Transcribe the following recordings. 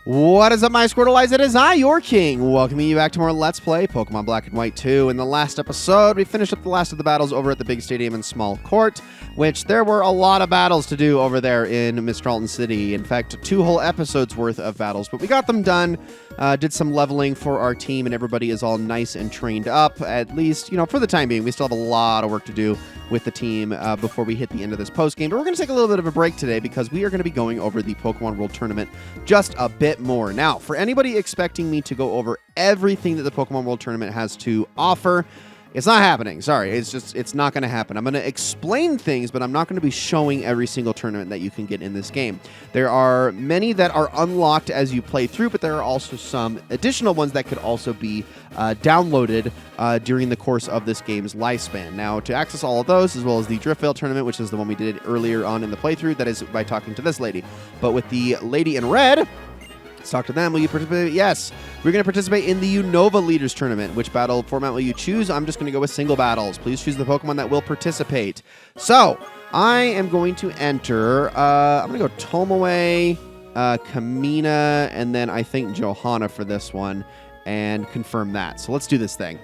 What is up, my Squirtleites? It is I, your king, welcoming you back to more Let's Play Pokemon Black and White 2. In the last episode, we finished up the last of the battles over at the big stadium in Small Court, which there were a lot of battles to do over there in Mistralton City. In fact, 2 whole episodes worth of battles, but we got them done, did some leveling for our team, and everybody is all nice and trained up, at least, you know, for the time being. We still have a lot of work to do with the team before we hit the end of this post-game, but we're going to take a little bit of a break today because we are going to be going over the Pokemon World Tournament just a bit more. Now, for anybody expecting me to go over everything that the Pokemon World Tournament has to offer, it's not happening. Sorry, it's not going to happen. I'm going to explain things, but I'm not going to be showing every single tournament that you can get in this game. There are many that are unlocked as you play through, but there are also some additional ones that could also be downloaded during the course of this game's lifespan. Now, to access all of those, as well as the Driftvale tournament, which is the one we did earlier on in the playthrough, that is by talking to this lady. But with the lady in red, let's talk to them. Will you participate? Yes. We're going to participate in the Unova Leaders Tournament. Which battle format will you choose? I'm just going to go with single battles. Please choose the Pokemon that will participate. So, I am going to enter, I'm going to go Tomoe, Kamina, and then I think Johanna for this one, and confirm that. So let's do this thing.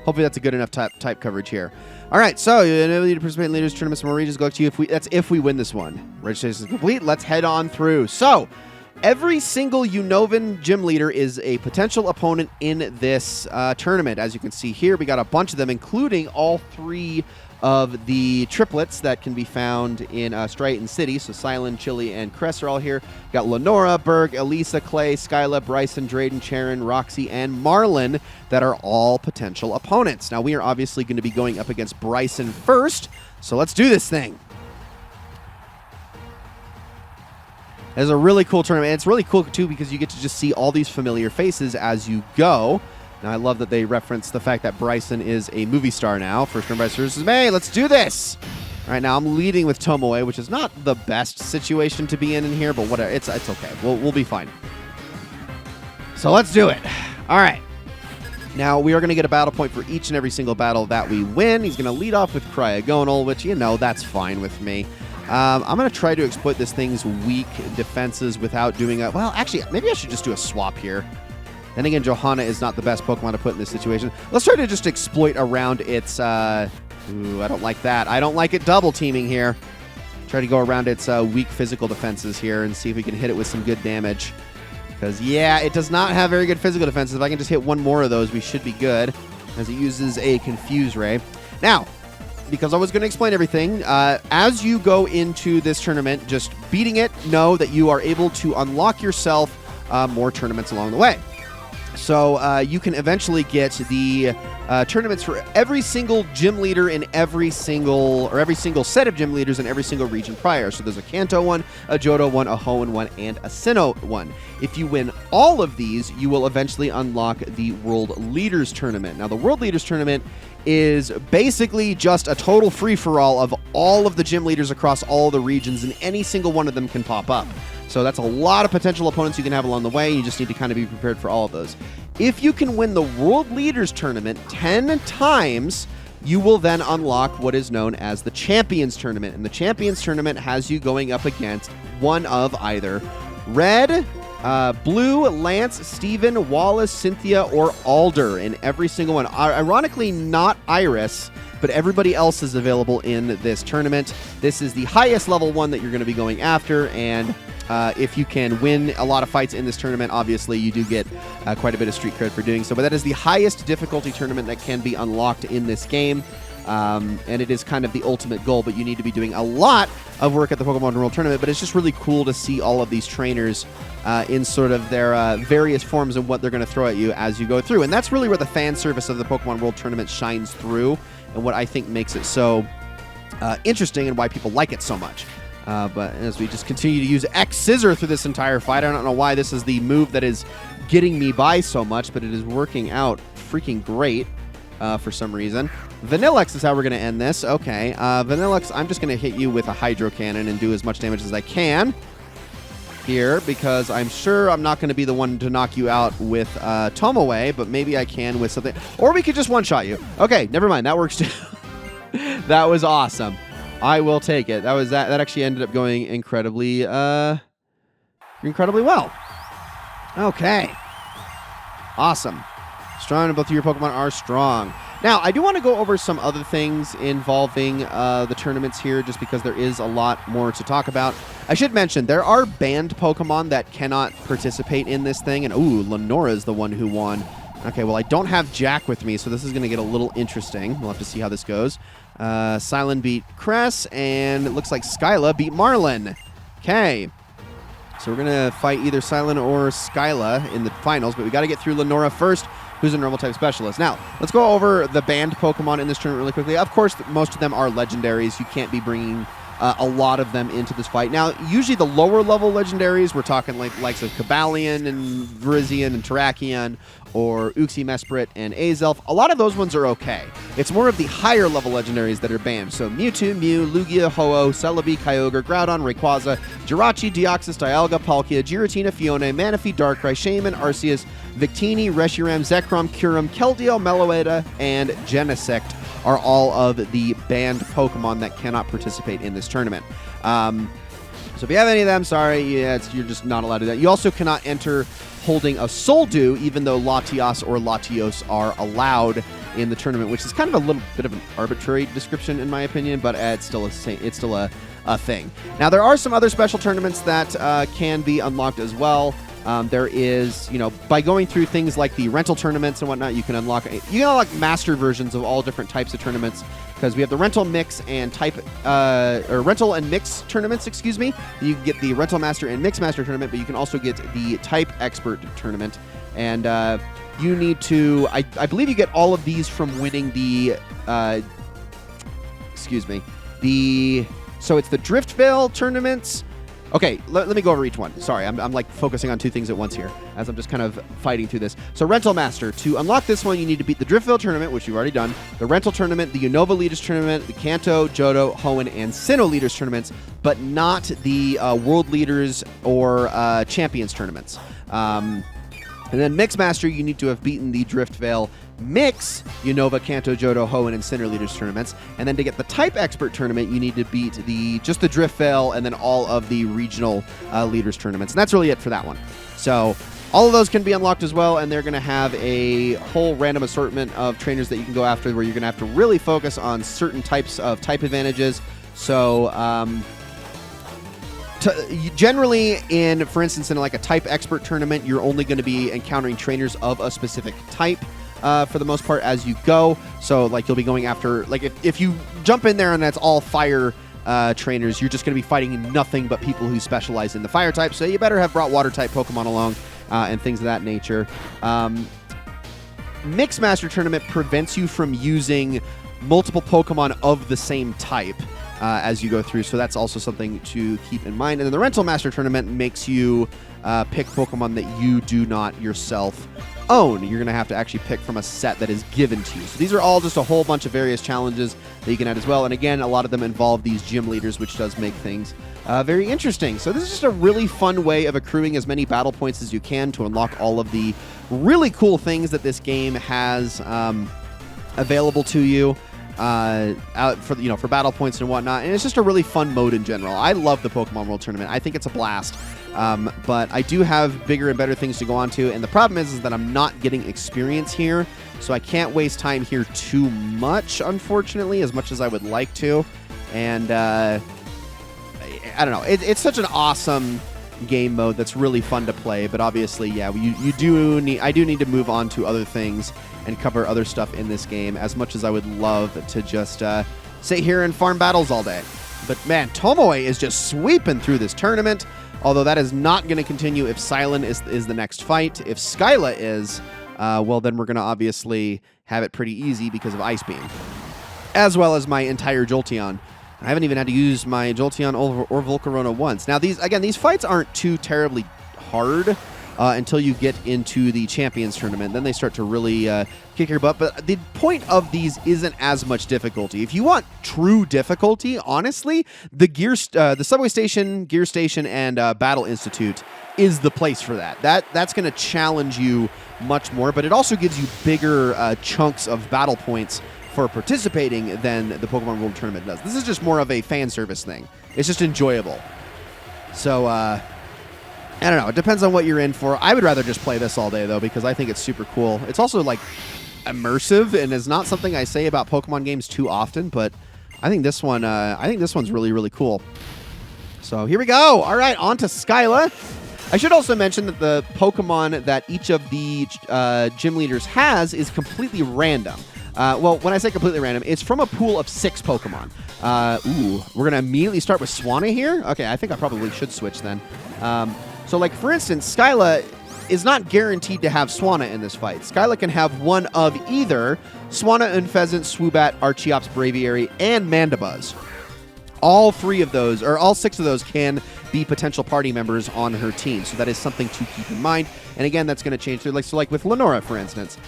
Hopefully that's a good enough type coverage here. All right, so you need to participate in Leaders Tournaments. More regions go to you that's if we win this one. Registration is complete. Let's head on through. So, every single Unovan gym leader is a potential opponent in this tournament. As you can see here, we got a bunch of them, including all 3 of the triplets that can be found in Striaton City. So Silent, Chili, and Cress are all here. Got Lenora, Berg, Elisa, Clay, Skyla, Bryson, Drayden, Charon, Roxy, and Marlin that are all potential opponents. Now, we are obviously going to be going up against Bryson first, so let's do this thing. It's a really cool tournament. It's really cool, too, because you get to just see all these familiar faces as you go. Now, I love that they reference the fact that Bryson is a movie star now. First turn, Bryson versus May. Let's do this. All right, now I'm leading with Tomoe, which is not the best situation to be in here, but whatever. It's okay. We'll be fine. So let's do it. All right. Now, we are going to get a battle point for each and every single battle that we win. He's going to lead off with Cryogonal, which, you know, that's fine with me. I'm going to try to exploit this thing's weak defenses without doing a... Well, actually, maybe I should just do a swap here. Then again, Johanna is not the best Pokemon to put in this situation. Let's try to just exploit around its... Ooh, I don't like that. I don't like it double teaming here. Try to go around its weak physical defenses here and see if we can hit it with some good damage. Because, yeah, it does not have very good physical defenses. If I can just hit one more of those, we should be good, as it uses a Confuse Ray. Now, because I was going to explain everything, as you go into this tournament, just beating it, know that you are able to unlock yourself more tournaments along the way. So you can eventually get the tournaments for every single gym leader in every single set of gym leaders in every single region prior. So there's a Kanto one, a Johto one, a Hoenn one, and a Sinnoh one. If you win all of these, you will eventually unlock the World Leaders Tournament. Now, the World Leaders Tournament is basically just a total free-for-all of all of the gym leaders across all the regions, and any single one of them can pop up. So that's a lot of potential opponents you can have along the way. You just need to kind of be prepared for all of those. If you can win the World Leaders Tournament 10 times, you will then unlock what is known as the Champions Tournament. And the Champions Tournament has you going up against one of either Red, Blue, Lance, Steven, Wallace, Cynthia, or Alder in every single one. Ironically, not Iris, but everybody else is available in this tournament. This is the highest level one that you're going to be going after, and if you can win a lot of fights in this tournament, obviously you do get quite a bit of street cred for doing so. But that is the highest difficulty tournament that can be unlocked in this game. And it is kind of the ultimate goal, but you need to be doing a lot of work at the Pokemon World Tournament. But it's just really cool to see all of these trainers in sort of their various forms and what they're going to throw at you as you go through. And that's really where the fan service of the Pokemon World Tournament shines through, and what I think makes it so interesting and why people like it so much. But as we just continue to use X Scissor through this entire fight, I don't know why this is the move that is getting me by so much, but it is working out freaking great for some reason. Vanillux is how we're going to end this. Okay, Vanillux, I'm just going to hit you with a Hydro Cannon and do as much damage as I can here, because I'm sure I'm not going to be the one to knock you out with Tomoe, but maybe I can with something. Or we could just one-shot you. Okay, never mind. That works too. That was awesome. I will take it. That actually ended up going incredibly well. Okay. Awesome. Strong, both of your Pokemon are strong. Now, I do want to go over some other things involving the tournaments here, just because there is a lot more to talk about. I should mention, there are banned Pokemon that cannot participate in this thing, and ooh, Lenora's the one who won. Okay, well, I don't have Jack with me, so this is going to get a little interesting. We'll have to see how this goes. Silent beat Cress, and it looks like Skyla beat Marlin. Okay. So we're going to fight either Silent or Skyla in the finals, but we got to get through Lenora first, who's a normal type specialist. Now, let's go over the banned Pokemon in this tournament really quickly. Of course, most of them are legendaries. You can't be bringing a lot of them into this fight. Now, usually the lower level legendaries, we're talking like likes of Cobalion and Virizion and Terrakion, or Uxie, Mesprit, and Azelf. A lot of those ones are okay. It's more of the higher level legendaries that are banned. So Mewtwo, Mew, Lugia, Ho-Oh, Celebi, Kyogre, Groudon, Rayquaza, Jirachi, Deoxys, Dialga, Palkia, Giratina, Fione, Manaphy, Darkrai, Shaman, Arceus, Victini, Reshiram, Zekrom, Kyurem, Keldeo, Meloetta, and Genesect are all of the banned Pokemon that cannot participate in this tournament. So if you have any of them, sorry, you're just not allowed to do that. You also cannot enter holding a Soldew, even though Latios or Latios are allowed in the tournament, which is kind of a little bit of an arbitrary description in my opinion, but it's still a thing. Now, there are some other special tournaments that can be unlocked as well. There is, by going through things like the rental tournaments and whatnot, you can unlock master versions of all different types of tournaments, because we have the rental mix and rental and mix tournaments, excuse me. You can get the rental master and mix master tournament, but you can also get the type expert tournament. And you need to, I believe you get all of these from winning the, so it's the Driftvale tournaments. Okay, let me go over each one. Sorry, I'm like focusing on two things at once here as I'm just kind of fighting through this. So Rental Master, to unlock this one, you need to beat the Driftville tournament, which you've already done, the Rental tournament, the Unova Leaders tournament, the Kanto, Johto, Hoenn, and Sinnoh Leaders tournaments, but not the World Leaders or Champions tournaments. And then Mix Master, you need to have beaten the Driftvale Mix, Unova, Kanto, Johto, Hoenn, and Sinnoh Leaders tournaments. And then to get the Type Expert tournament, you need to beat just the Driftvale and then all of the regional Leaders tournaments. And that's really it for that one. So all of those can be unlocked as well, and they're going to have a whole random assortment of trainers that you can go after, where you're going to have to really focus on certain types of type advantages. So generally, for instance, in like a Type Expert tournament, you're only going to be encountering trainers of a specific type for the most part as you go. So like you'll be going after, like if you jump in there and that's all fire trainers, you're just going to be fighting nothing but people who specialize in the fire type. So you better have brought water type Pokemon along and things of that nature. Mix Master Tournament prevents you from using multiple Pokemon of the same type as you go through, so that's also something to keep in mind. And then the Rental Master Tournament makes you pick Pokemon that you do not yourself own. You're going to have to actually pick from a set that is given to you. So these are all just a whole bunch of various challenges that you can add as well. And again, a lot of them involve these gym leaders, which does make things very interesting. So this is just a really fun way of accruing as many battle points as you can to unlock all of the really cool things that this game has available to you. Out for battle points and whatnot, and it's just a really fun mode in general. I love the Pokemon World Tournament. I think it's a blast, but I do have bigger and better things to go on to, and the problem is that I'm not getting experience here, so I can't waste time here too much, unfortunately, as much as I would like to. And I don't know, it's such an awesome game mode that's really fun to play, but obviously, yeah, I do need to move on to other things and cover other stuff in this game, as much as I would love to just sit here and farm battles all day. But man, Tomoe is just sweeping through this tournament, although that is not going to continue if Silent is the next fight. If Skyla is, well, then we're going to obviously have it pretty easy because of Ice Beam, as well as my entire Jolteon. I haven't even had to use my Jolteon or Volcarona once. Now, these fights aren't too terribly hard until you get into the Champions Tournament. Then they start to really kick your butt. But the point of these isn't as much difficulty. If you want true difficulty, honestly, the Subway Station, Gear Station, and Battle Institute is the place for that. That's going to challenge you much more, but it also gives you bigger chunks of battle points for participating than the Pokemon World Tournament does. This is just more of a fan service thing. It's just enjoyable. So, I don't know. It depends on what you're in for. I would rather just play this all day, though, because I think it's super cool. It's also, like, immersive, and is not something I say about Pokemon games too often, but I think this one, I think this one's really, really cool. So here we go. All right, on to Skyla. I should also mention that the Pokemon that each of the gym leaders has is completely random. Well, when I say completely random, it's from a pool of 6 Pokemon. We're going to immediately start with Swanna here. Okay, I think I probably should switch then. So, like, for instance, Skyla is not guaranteed to have Swanna in this fight. Skyla can have one of either Swanna, Unfezant, Swoobat, Archeops, Braviary, and Mandibuzz. All 3 of those, or all 6 of those, can be potential party members on her team. So that is something to keep in mind. And again, that's going to change. Like with Lenora, for instance,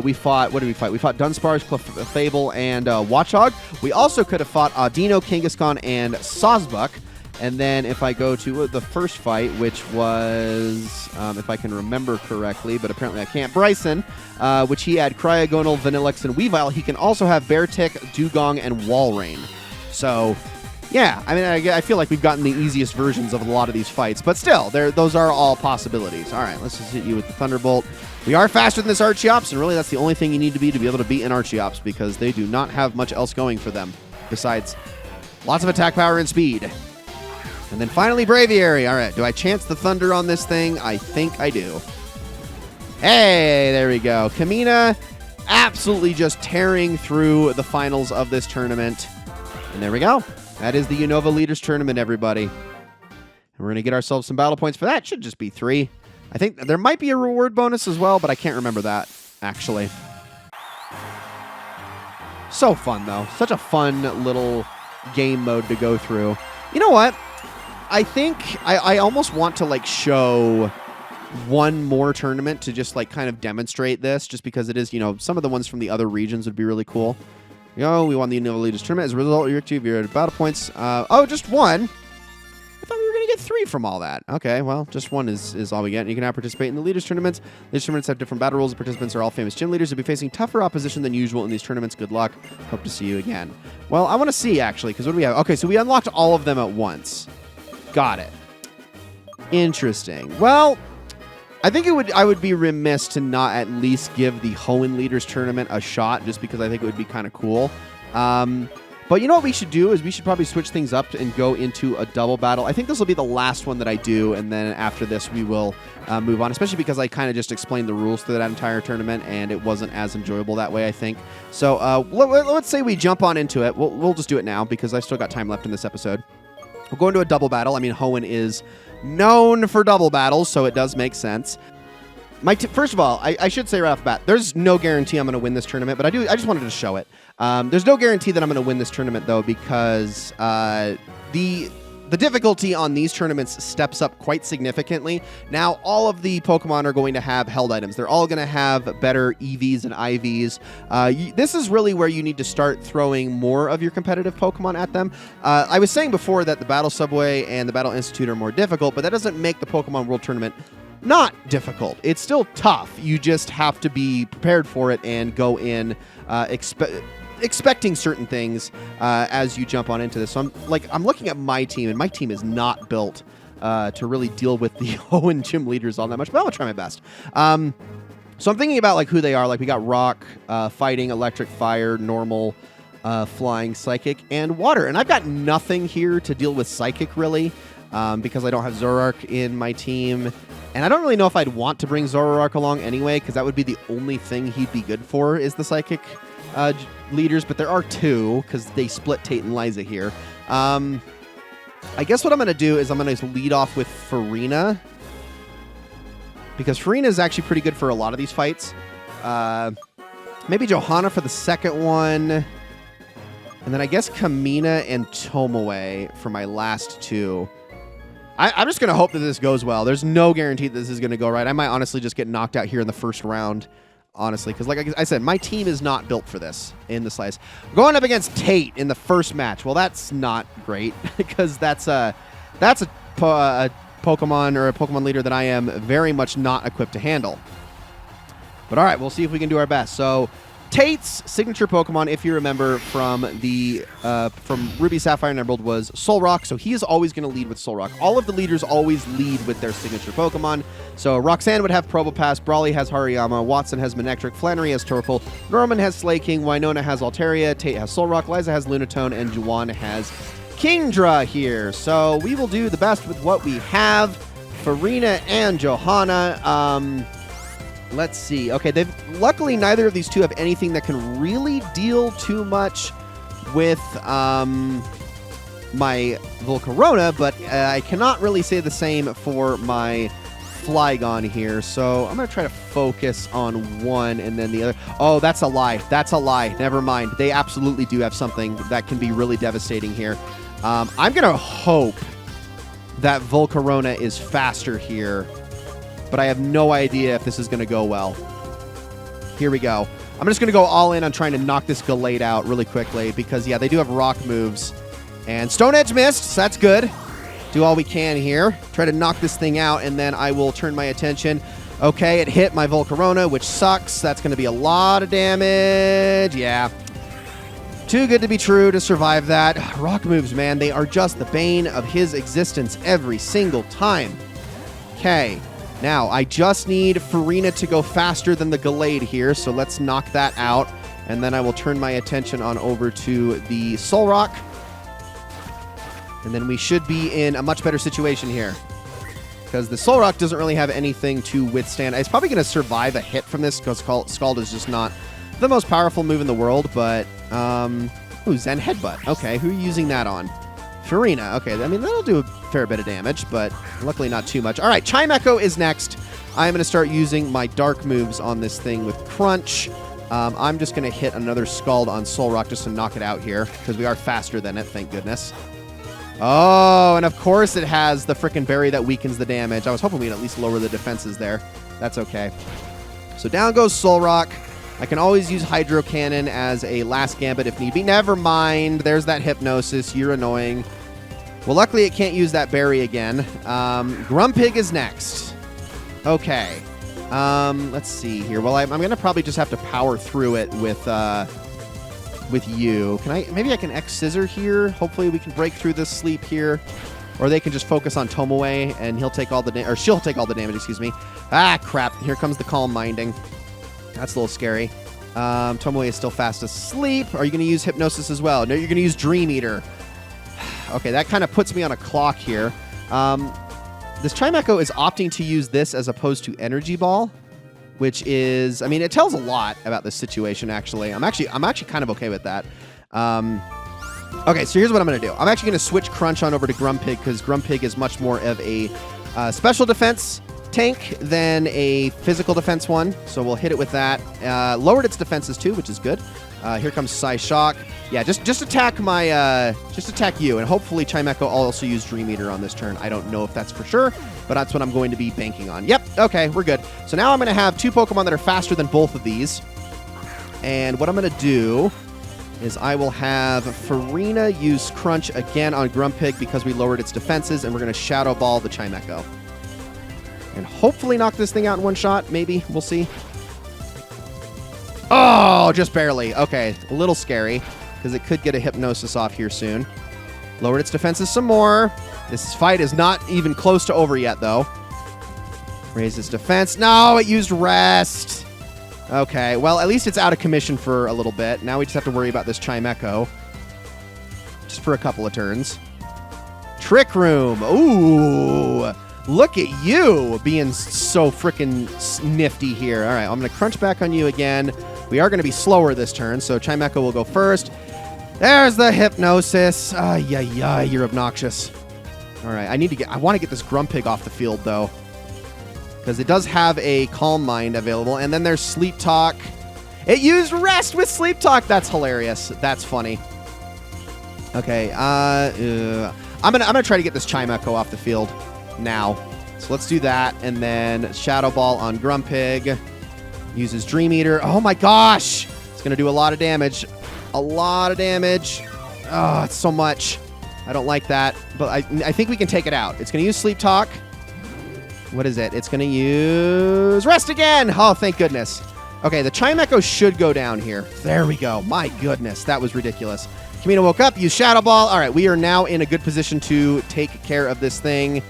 we fought. What did we fight? We fought Dunsparce, Clefable, and Watchog. We also could have fought Audino, Kangaskhan, and Sawsbuck. And then if I go to the first fight, which was, if I can remember correctly, but apparently I can't, Bryson, which he had Cryogonal, Vanilluxe, and Weavile. He can also have Beartick, Dugong, and Walrein. So, yeah, I mean, I feel like we've gotten the easiest versions of a lot of these fights, but still, those are all possibilities. All right, let's just hit you with the Thunderbolt. We are faster than this Archeops, and really that's the only thing you need to be able to beat an Archeops, because they do not have much else going for them besides lots of attack power and speed. And then finally, Braviary. All right, do I chance the Thunder on this thing? I think I do. Hey, there we go. Kamina absolutely just tearing through the finals of this tournament. And there we go. That is the Unova Leaders Tournament, everybody. And we're going to get ourselves some battle points for that. Should just be 3. I think there might be a reward bonus as well, but I can't remember that, actually. So fun, though. Such a fun little game mode to go through. You know what? I think I almost want to, like, show one more tournament to just, like, kind of demonstrate this, just because it is, you know, some of the ones from the other regions would be really cool. You know, we won the Unova Leaders Tournament. As a result, you're at battle points. Oh, just 1? I thought we were going to get 3 from all that. Okay, well, just 1 is all we get. And you can now participate in the Leaders Tournaments. Leaders Tournaments have different battle rules. The participants are all famous gym leaders. You'll be facing tougher opposition than usual in these tournaments. Good luck. Hope to see you again. Well, I want to see, actually, because what do we have? Okay, so we unlocked all of them at once. Got it. Interesting. Well, I think I would be remiss to not at least give the Hoenn Leaders Tournament a shot, just because I think it would be kind of cool. But you know what we should do is we should probably switch things up and go into a double battle. I think this will be the last one that I do, and then after this we will move on, especially because I kind of just explained the rules to that entire tournament, and it wasn't as enjoyable that way, I think. So let's say we jump on into it. We'll just do it now, because I've still got time left in this episode. We'll go into a double battle. I mean, Hoenn is known for double battles, so it does make sense. First of all, I should say right off the bat, there's no guarantee I'm going to win this tournament, but I just wanted to show it. There's no guarantee that I'm going to win this tournament, though, because the difficulty on these tournaments steps up quite significantly. Now, all of the Pokemon are going to have held items. They're all going to have better EVs and IVs. This is really where you need to start throwing more of your competitive Pokemon at them. I was saying before that the Battle Subway and the Battle Institute are more difficult, but that doesn't make the Pokemon World Tournament not difficult. It's still tough. You just have to be prepared for it and go in expecting certain things as you jump on into this. So I'm looking at my team, and my team is not built to really deal with the Hoenn gym leaders all that much, but I'm gonna try my best. So I'm thinking about like who they are. Like we got Rock, Fighting, Electric, Fire, Normal, Flying, Psychic, and Water. And I've got nothing here to deal with Psychic really, because I don't have Zoroark in my team. And I don't really know if I'd want to bring Zoroark along anyway, because that would be the only thing he'd be good for is the Psychic leaders, but there are 2 because they split Tate and Liza here. I guess what I'm going to do is I'm going to lead off with Farina, because Farina is actually pretty good for a lot of these fights. Maybe Johanna for the second one, and then I guess Kamina and Tomoe for my last 2. I'm just going to hope that this goes well. There's no guarantee that this is going to go right. I might honestly just get knocked out here in the first round, honestly, because like I said, my team is not built for this in the slice. Going up against Tate in the first match. Well, that's not great because that's a Pokemon or a Pokemon leader that I am very much not equipped to handle. But all right, we'll see if we can do our best. So Tate's signature Pokemon, if you remember from the from Ruby, Sapphire, and Emerald, was Solrock. So he is always going to lead with Solrock. All of the leaders always lead with their signature Pokemon. So Roxanne would have Probopass, Brawly has Hariyama, Watson has Manectric, Flannery has Torkoal, Norman has Slaking, Winona has Altaria, Tate has Solrock, Liza has Lunatone, and Juwan has Kingdra here. So we will do the best with what we have. Farina and Johanna. Let's see. Okay, luckily neither of these two have anything that can really deal too much with my Volcarona, but I cannot really say the same for my Flygon here. So I'm going to try to focus on one and then the other. Oh, that's a lie. That's a lie. Never mind. They absolutely do have something that can be really devastating here. I'm going to hope that Volcarona is faster here, but I have no idea if this is going to go well. Here we go. I'm just going to go all in on trying to knock this Gallade out really quickly because, yeah, they do have rock moves. And Stone Edge missed, so that's good. Do all we can here. Try to knock this thing out, and then I will turn my attention. Okay, it hit my Volcarona, which sucks. That's going to be a lot of damage. Yeah. Too good to be true to survive that. Rock moves, man, they are just the bane of his existence every single time. Okay. Now, I just need Farina to go faster than the Gallade here, so let's knock that out. And then I will turn my attention on over to the Solrock. And then we should be in a much better situation here. Because the Solrock doesn't really have anything to withstand. It's probably going to survive a hit from this, because Scald is just not the most powerful move in the world, but... Ooh, Zen Headbutt. Okay, who are you using that on? Farina. Okay, I mean, that'll do a fair bit of damage, but luckily not too much. All right, Chimecho is next. I'm going to start using my dark moves on this thing with Crunch. I'm just going to hit another Scald on Solrock just to knock it out here, because we are faster than it, thank goodness. Oh, and of course it has the frickin' berry that weakens the damage. I was hoping we'd at least lower the defenses there. That's okay. So down goes Solrock. I can always use Hydro Cannon as a last gambit if need be. Never mind. There's that Hypnosis. You're annoying. Well, luckily it can't use that berry again. Grumpig is next. Okay. Let's see here. Well, I'm going to probably just have to power through it with you. Maybe I can X-Scissor here. Hopefully we can break through this sleep here. Or they can just focus on Tomoe and he'll take all the damage, or she'll take all the damage, excuse me. Ah, crap. Here comes the Calm Minding. That's a little scary. Tomoe is still fast asleep. Are you going to use Hypnosis as well? No, you're going to use Dream Eater. Okay, that kind of puts me on a clock here. This Chimecho is opting to use this as opposed to Energy Ball, which is, I mean, it tells a lot about this situation, actually. I'm actually kind of okay with that. Okay, so here's what I'm going to do. I'm actually going to switch Crunch on over to Grumpig, because Grumpig is much more of a special defense tank than a physical defense one. So we'll hit it with that. Lowered its defenses too, which is good. Here comes Psyshock. Yeah, just attack my, just attack you, and hopefully Chimecho will also use Dream Eater on this turn. I don't know if that's for sure, but that's what I'm going to be banking on. Yep, okay, we're good. So now I'm going to have two Pokemon that are faster than both of these. And what I'm going to do is I will have Farina use Crunch again on Grumpig because we lowered its defenses, and we're going to Shadow Ball the Chimecho. And hopefully knock this thing out in one shot, maybe. We'll see. Oh, just barely. Okay, a little scary, because it could get a Hypnosis off here soon. Lowered its defenses some more. This fight is not even close to over yet, though. Raised its defense. No, it used Rest. Okay, well, at least it's out of commission for a little bit. Now we just have to worry about this Chimecho. Just for a couple of turns. Trick Room. Ooh. Look at you being so freaking nifty here. All right, I'm going to Crunch back on you again. We are going to be slower this turn, so Chimecho will go first. There's the Hypnosis. Yeah, you're obnoxious. All right, I want to get this Grumpig off the field, though, because it does have a Calm Mind available. And then there's Sleep Talk. It used Rest with Sleep Talk. That's hilarious. That's funny. Okay, I'm gonna try to get this Chimecho off the field now. So let's do that, and then Shadow Ball on Grumpig. Uses Dream Eater. Oh my gosh! It's gonna do a lot of damage. A lot of damage. Oh, it's so much. I don't like that, but I think we can take it out. It's gonna use Sleep Talk. What is it? It's gonna use Rest again! Oh, thank goodness. Okay, the Chimecho should go down here. There we go. My goodness, that was ridiculous. Kamina woke up, used Shadow Ball. All right, we are now in a good position to take care of this thing.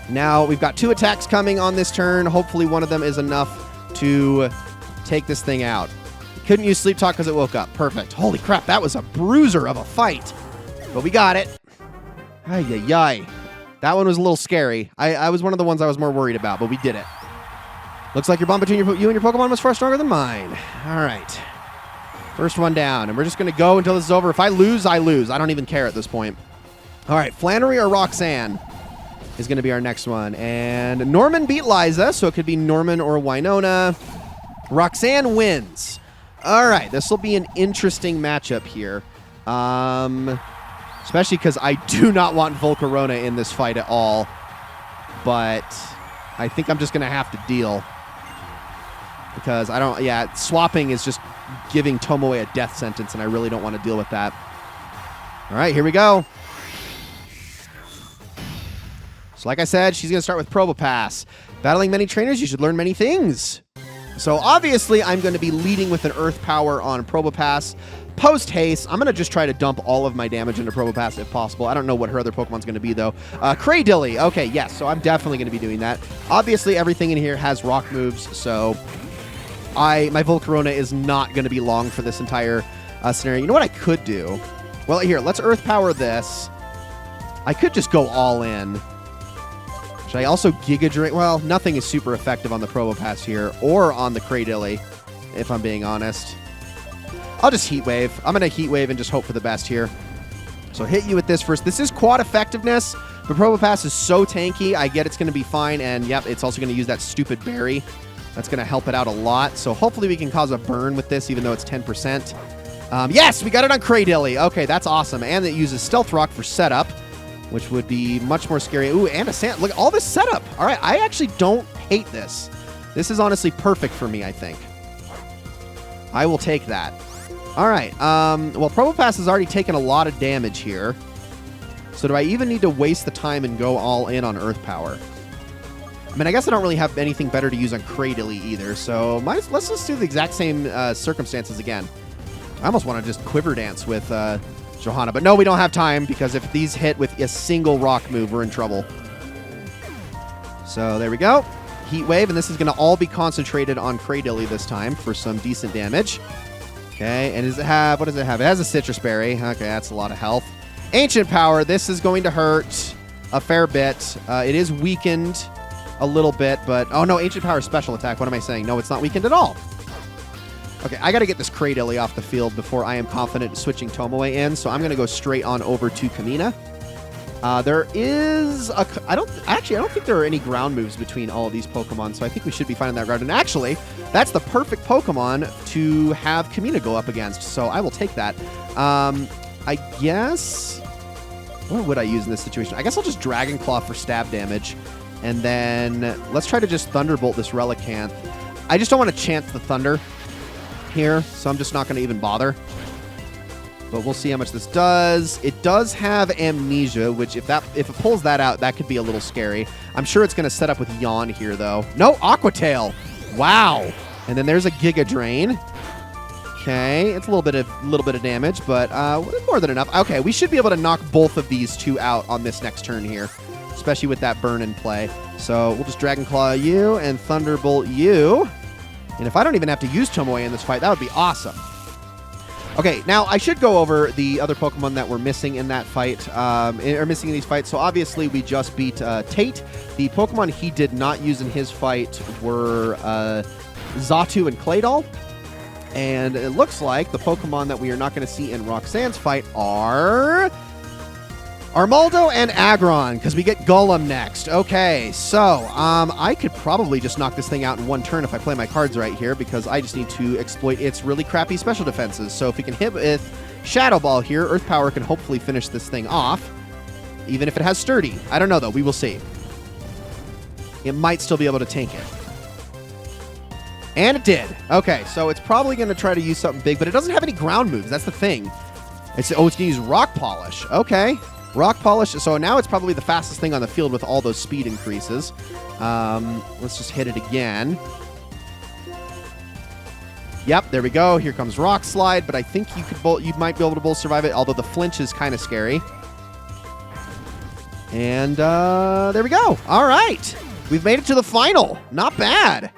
Now, we've got 2 attacks coming on this turn. Hopefully one of them is enough to take this thing out. Couldn't use Sleep Talk because it woke up. Perfect. Holy crap, that was a bruiser of a fight. But we got it. Ay-yi-yi. That one was a little scary. I was one of the ones I was more worried about, but we did it. Looks like your bond between you and your Pokemon was far stronger than mine. All right. First one down, and we're just going to go until this is over. If I lose, I lose. I don't even care at this point. All right, Flannery or Roxanne is going to be our next one. And Norman beat Liza, so it could be Norman or Winona. Roxanne wins. All right, this will be an interesting matchup here. Especially because I do not want Volcarona in this fight at all. But I think I'm just going to have to deal. Because I don't, yeah, swapping is just giving Tomoe a death sentence, and I really don't want to deal with that. All right, here we go. So like I said, she's going to start with Probopass. Battling many trainers, you should learn many things. So obviously, I'm going to be leading with an Earth Power on Probopass. Post-haste, I'm going to just try to dump all of my damage into Probopass if possible. I don't know what her other Pokemon's going to be, though. Cradilly. Okay, yes, so I'm definitely going to be doing that. Obviously, everything in here has rock moves, so my Volcarona is not going to be long for this entire scenario. You know what I could do? Well, here, let's Earth Power this. I could just go all in. Should I also Giga Drain? Well, nothing is super effective on the Probopass here, or on the Cradilly, if I'm being honest. I'll just Heat Wave. I'm going to Heat Wave and just hope for the best here. So hit you with this first. This is quad effectiveness, but Probopass is so tanky. I get it's going to be fine, and yep, it's also going to use that stupid berry. That's going to help it out a lot. So hopefully we can cause a burn with this, even though it's 10%. Yes, we got it on Cradilly. Okay, that's awesome. And it uses Stealth Rock for setup, which would be much more scary. Ooh, and a sand. Look at all this setup. All right, I actually don't hate this. This is honestly perfect for me, I think. I will take that. All right. Well, Probopass has already taken a lot of damage here. So do I even need to waste the time and go all in on Earth Power? I mean, I guess I don't really have anything better to use on Cradilly either, so let's just do the exact same circumstances again. I almost want to just Quiver Dance with Johanna, but no, we don't have time, because if these hit with a single rock move, we're in trouble. So there we go. Heat Wave, and this is going to all be concentrated on Cradilly this time for some decent damage. Okay, and does it have, what does it have? It has a Citrus Berry. Okay, that's a lot of health. Ancient Power, this is going to hurt a fair bit. It is weakened a little bit, but oh no, Ancient Power special attack. What am I saying? No, it's not weakened at all. Okay, I got to get this Cradilly off the field before I am confident in switching Tomoe in, so I'm going to go straight on over to Kamina. There is a, I don't think there are any ground moves between all of these Pokemon, so I think we should be fine in that regard. And actually, that's the perfect Pokemon to have Kamina go up against, so I will take that. I guess, what would I use in this situation? I guess I'll just Dragon Claw for stab damage. And then let's try to just Thunderbolt this Relicanth. I just don't want to chance the Thunder here, so I'm just not going to even bother. But we'll see how much this does. It does have Amnesia, which if it pulls that out, that could be a little scary. I'm sure it's going to set up with Yawn here, though. No, Aqua Tail. Wow. And then there's a Giga Drain. Okay, it's a little bit of damage, but more than enough. Okay, we should be able to knock both of these two out on this next turn here, especially with that burn in play. So we'll just Dragon Claw you and Thunderbolt you. And if I don't even have to use Tomoe in this fight, that would be awesome. Okay, now I should go over the other Pokemon that were missing in that fight, or missing in these fights. So obviously we just beat Tate. The Pokemon he did not use in his fight were Xatu and Claydol. And it looks like the Pokemon that we are not going to see in Roxanne's fight are Armaldo and Aggron, because we get Golem next. Okay, so I could probably just knock this thing out in one turn if I play my cards right here, because I just need to exploit its really crappy special defenses. So if we can hit with Shadow Ball here, Earth Power can hopefully finish this thing off, even if it has Sturdy. I don't know, though. We will see. It might still be able to tank it. And it did. Okay, so it's probably going to try to use something big, but it doesn't have any ground moves. That's the thing. It's going to use Rock Polish. Okay. Rock Polish. So now it's probably the fastest thing on the field with all those speed increases. Let's just hit it again. Yep, there we go. Here comes Rock Slide, but I think you might be able to both survive it, although the flinch is kind of scary. And there we go. All right. We've made it to the final. Not bad.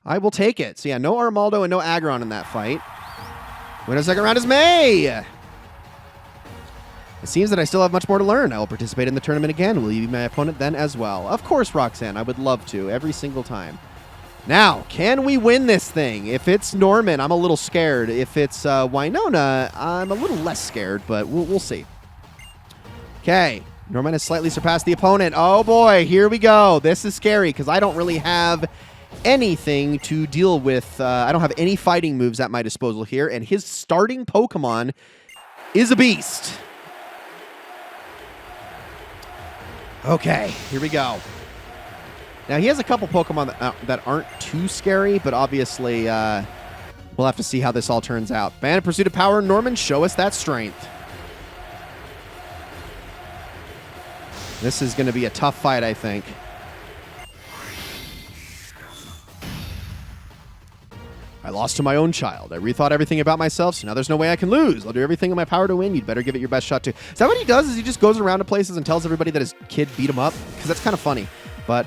I will take it. So yeah, no Armaldo and no Aggron in that fight. Winner of the second round is May. It seems that I still have much more to learn. I will participate in the tournament again. Will you be my opponent then as well? Of course, Roxanne. I would love to every single time. Now, can we win this thing? If it's Norman, I'm a little scared. If it's Winona, I'm a little less scared, but we'll see. Okay. Norman has slightly surpassed the opponent. Oh boy, here we go. This is scary because I don't really have anything to deal with. I don't have any fighting moves at my disposal here, and his starting Pokemon is a beast. Okay, here we go. Now, he has a couple Pokemon that aren't too scary, but obviously we'll have to see how this all turns out. Bandit Pursuit of Power, Norman, show us that strength. This is going to be a tough fight, I think. I lost to my own child. I rethought everything about myself, so now there's no way I can lose. I'll do everything in my power to win. You'd better give it your best shot, too. Is that what he does? Is he just goes around to places and tells everybody that his kid beat him up? Because that's kind of funny. But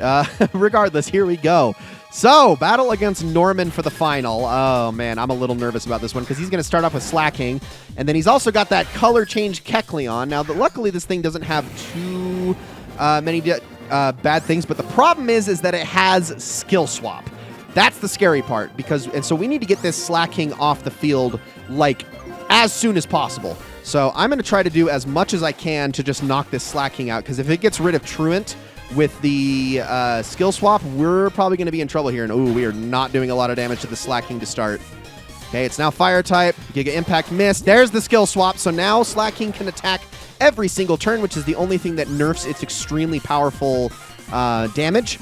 regardless, here we go. So, battle against Norman for the final. Oh, man, I'm a little nervous about this one because he's going to start off with Slacking. And then he's also got that color change Kecleon. Now, luckily, this thing doesn't have too many bad things. But the problem is that it has Skill Swap. That's the scary part. And so we need to get this Slacking off the field, like, as soon as possible. So I'm going to try to do as much as I can to just knock this Slacking out. Because if it gets rid of Truant with the skill swap, we're probably going to be in trouble here. And ooh, we are not doing a lot of damage to the Slacking to start. Okay, it's now Fire type. Giga Impact missed. There's the skill swap. So now Slacking can attack every single turn, which is the only thing that nerfs its extremely powerful damage.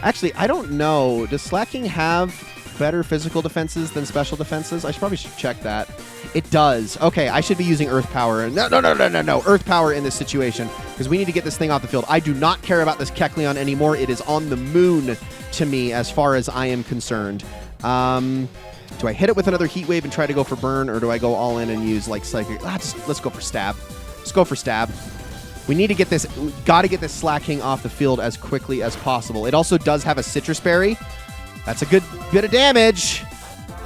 Actually, I don't know. Does Slacking have better physical defenses than special defenses? I probably should check that. It does. Okay, I should be using Earth Power. No. Earth Power in this situation because we need to get this thing off the field. I do not care about this Kecleon anymore. It is on the moon to me as far as I am concerned. Do I hit it with another Heat Wave and try to go for Burn, or do I go all in and use like Psychic? Let's go for Stab. Let's go for Stab. We need to get this, got to get this Slacking off the field as quickly as possible. It also does have a Citrus Berry. That's a good bit of damage.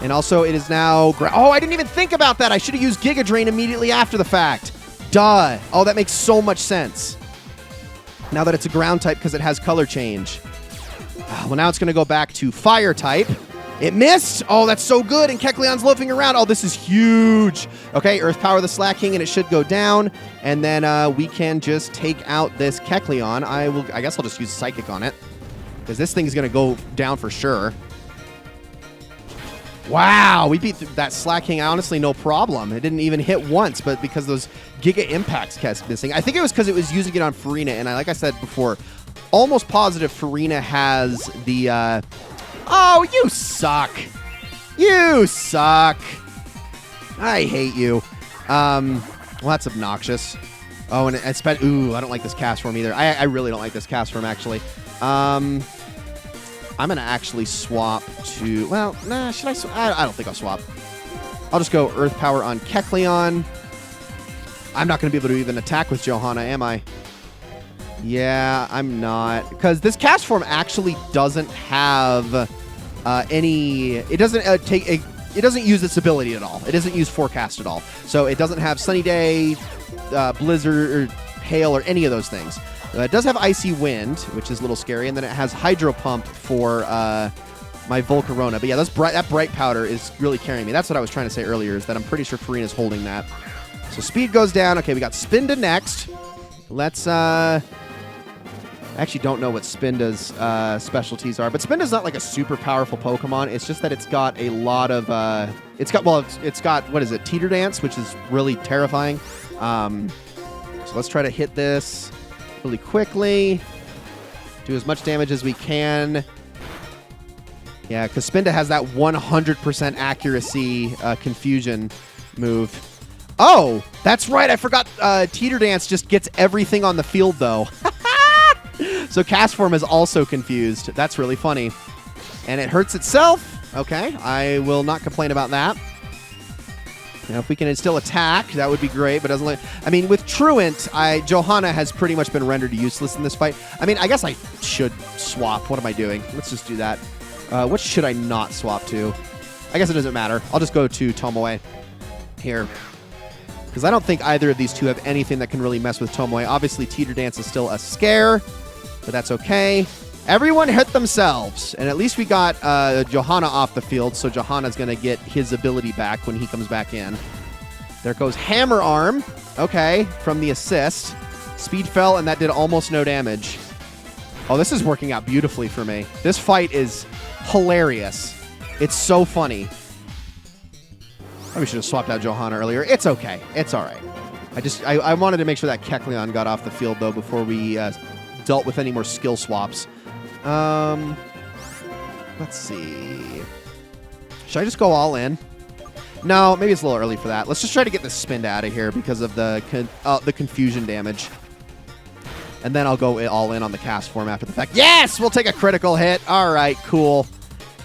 And also, it is now... Oh, I didn't even think about that. I should have used Giga Drain immediately after the fact. Duh. Oh, that makes so much sense. Now that it's a ground type because it has color change. Well, now it's going to go back to Fire type. It missed. Oh, that's so good. And Kecleon's loafing around. Oh, this is huge. Okay, Earth Power the Slacking, and it should go down. And then we can just take out this Kecleon. I guess I'll just use Psychic on it because this thing's going to go down for sure. Wow, we beat that Slacking, honestly, no problem. It didn't even hit once, but because those Giga Impacts kept missing. I think it was because it was using it on Farina, and like I said before, almost positive Farina has the... Oh, you suck. You suck. I hate you. Well, that's obnoxious. Oh, and it's spent... Ooh, I don't like this cast form either. I really don't like this cast form, actually. I'm going to actually swap to... Well, nah, should I... I don't think I'll swap. I'll just go Earth Power on Kecleon. I'm not going to be able to even attack with Johanna, am I? Yeah, I'm not. Because this cast form actually doesn't have any... It doesn't it doesn't use its ability at all. It doesn't use Forecast at all. So it doesn't have Sunny Day, Blizzard, or Hail, or any of those things. It does have Icy Wind, which is a little scary, and then it has Hydro Pump for my Volcarona. But yeah, that Bright Powder is really carrying me. That's what I was trying to say earlier, is that I'm pretty sure Farina's holding that. So speed goes down. Okay, we got Spinda next. Let's... I actually don't know what Spinda's specialties are, but Spinda's not like a super powerful Pokemon. It's just that it's got a lot of... It's got, what is it, Teeter Dance, which is really terrifying. So let's try to hit this really quickly. Do as much damage as we can. Yeah, because Spinda has that 100% accuracy confusion move. Oh, that's right. I forgot Teeter Dance just gets everything on the field, though. So Cast Form is also confused. That's really funny. And it hurts itself. Okay, I will not complain about that. Now, if we can still attack, that would be great, but doesn't. I mean, with Truant, Johanna has pretty much been rendered useless in this fight. I mean, I guess I should swap. What am I doing? Let's just do that. What should I not swap to? I guess it doesn't matter. I'll just go to Tomoe here. Because I don't think either of these two have anything that can really mess with Tomoe. Obviously, Teeter Dance is still a scare, but that's okay. Everyone hurt themselves. And at least we got Johanna off the field, so Johanna's going to get his ability back when he comes back in. There goes Hammer Arm. Okay, from the assist. Speed fell, and that did almost no damage. Oh, this is working out beautifully for me. This fight is hilarious. It's so funny. Probably should have swapped out Johanna earlier. It's okay. It's all right. I wanted to make sure that Kecleon got off the field, though, before we dealt with any more skill swaps. Let's see. Should I just go all in? No, maybe it's a little early for that. Let's just try to get this spinned out of here because of the confusion damage. And then I'll go all in on the cast form after the fact. Yes! We'll take a critical hit. All right, cool.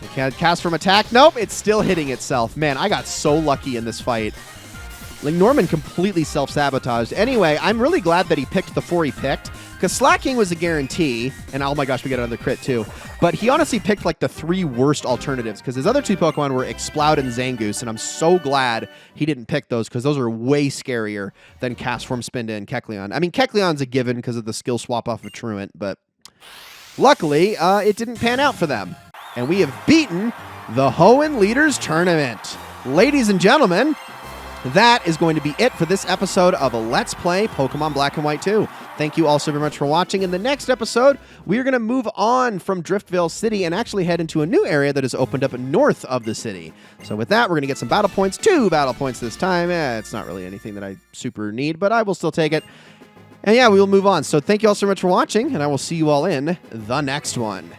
We can't cast from attack. Nope, it's still hitting itself. Man, I got so lucky in this fight. Like, Norman completely self-sabotaged. Anyway, I'm really glad that he picked the 4 he picked, because Slacking was a guarantee, and oh my gosh, we got another crit too. But he honestly picked like the 3 worst alternatives, because his other 2 Pokemon were Exploud and Zangoose, and I'm so glad he didn't pick those, because those are way scarier than Cast Form, Spinda, and Kecleon. I mean, Kecleon's a given because of the skill swap off of Truant, but luckily, it didn't pan out for them. And we have beaten the Hoenn Leaders Tournament. Ladies and gentlemen, that is going to be it for this episode of Let's Play Pokemon Black and White 2. Thank you all so very much for watching. In the next episode, we are going to move on from Driftvale City and actually head into a new area that has opened up north of the city. So with that, we're going to get some battle points. 2 battle points this time. It's not really anything that I super need, but I will still take it. And yeah, we will move on. So thank you all so much for watching, and I will see you all in the next one.